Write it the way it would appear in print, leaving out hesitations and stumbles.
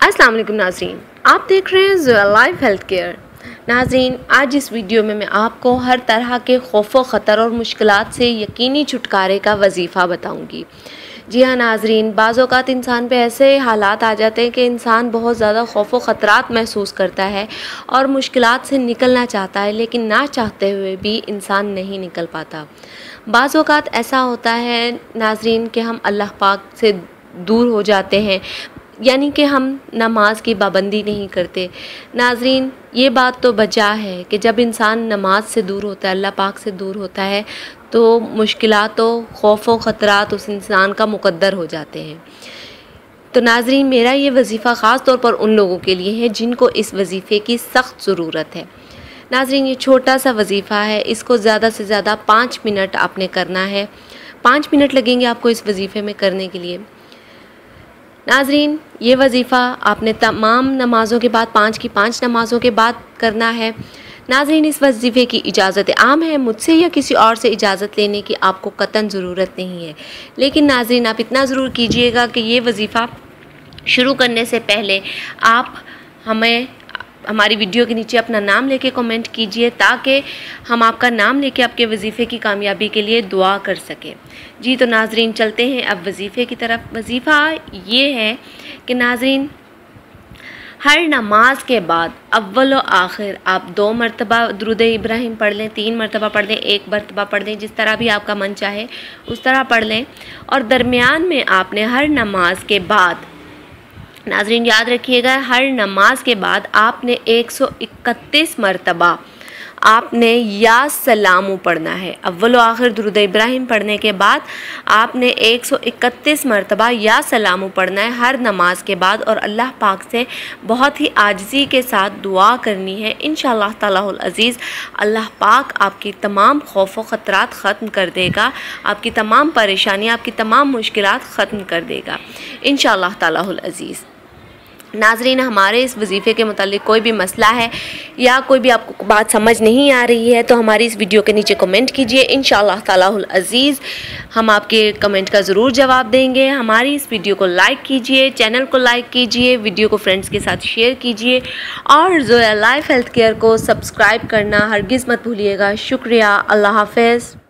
अस्सलाम वालेकुम नाज़रीन, आप देख रहे हैं ज़ोया लाइफ हेल्थ केयर। नाज़रीन, आज इस वीडियो में मैं आपको हर तरह के खौफ व ख़तर और मुश्किलात से यकीनी छुटकारे का वजीफ़ा बताऊंगी। जी हाँ नाज़रीन, बाज़ औक़ात इंसान पे ऐसे हालात आ जाते हैं कि इंसान बहुत ज़्यादा खौफ व ख़तरात महसूस करता है और मुश्किलात से निकलना चाहता है, लेकिन ना चाहते हुए भी इंसान नहीं निकल पाता। बाज़ औक़ात ऐसा होता है नाज़रीन कि हम अल्लाह पाक से दूर हो जाते हैं, यानी कि हम नमाज की पाबंदी नहीं करते। नाज़रीन, ये बात तो बचा है कि जब इंसान नमाज से दूर होता है, अल्लाह पाक से दूर होता है, तो मुश्किलात व खौफ व ख़तरात उस इंसान का मुक़द्दर हो जाते हैं। तो नाज़रीन, मेरा ये वजीफ़ा ख़ास तौर पर उन लोगों के लिए है जिनको इस वजीफ़े की सख्त ज़रूरत है। नाज़रीन, ये छोटा सा वजीफ़ा है, इसको ज़्यादा से ज़्यादा 5 मिनट आपने करना है। 5 मिनट लगेंगे आपको इस वजीफ़े में करने के लिए। नाज़रीन, ये वजीफ़ा आपने तमाम नमाज़ों के बाद 5 की 5 नमाज़ों के बाद करना है। नाज़रीन, इस वजीफ़े की इजाज़त आम है, मुझसे या किसी और से इजाज़त लेने की आपको कतई ज़रूरत नहीं है। लेकिन नाज़रीन, आप इतना ज़रूर कीजिएगा कि ये वजीफ़ा शुरू करने से पहले आप हमारी वीडियो के नीचे अपना नाम लेके कमेंट कीजिए, ताकि हम आपका नाम लेके आपके वजीफ़े की कामयाबी के लिए दुआ कर सकें। जी तो नाज़रीन, चलते हैं अब वजीफ़े की तरफ। वजीफ़ा ये है कि नाज़रीन, हर नमाज के बाद अव्वल व आखिर आप 2 मरतबा दुरूद इब्राहिम पढ़ लें, 3 मरतबा पढ़ लें, 1 मरतबा पढ़ लें, जिस तरह भी आपका मन चाहे उस तरह पढ़ लें। और दरमियान में आपने हर नमाज के बाद, नाज़रीन याद रखिएगा, हर नमाज के बाद आपने 131 मरतबा आपने या सलामु पढ़ना है। अव्वल व आखिर दुरूद इब्राहिम पढ़ने के बाद आपने 131 मरतबा या सलामु पढ़ना है हर नमाज के बाद, और अल्लाह पाक से बहुत ही आजिज़ी के साथ दुआ करनी है। इंशाअल्लाह तालाहुल अज़ीज़ अल्लाह पाक आपकी तमाम खौफ व ख़तरात ख़त्म कर देगा, आपकी तमाम परेशानियाँ, आपकी तमाम मुश्किलात ख़त्म कर देगा इंशाअल्लाह तालाहुल अज़ीज़। नाज़रीन, हमारे इस वजीफ़े के मुतालिक कोई भी मसला है या कोई भी आपको बात समझ नहीं आ रही है, तो हमारी इस वीडियो के नीचे कमेंट कीजिए। इंशाअल्लाह तालाहुल अज़ीज़ हम आपके कमेंट का ज़रूर जवाब देंगे। हमारी इस वीडियो को लाइक कीजिए, चैनल को लाइक कीजिए, वीडियो को फ्रेंड्स के साथ शेयर कीजिए और ज़ोया लाइफ हेल्थ केयर को सब्सक्राइब करना हरगिज़ मत भूलिएगा। शुक्रिया। अल्लाह हाफ़िज़।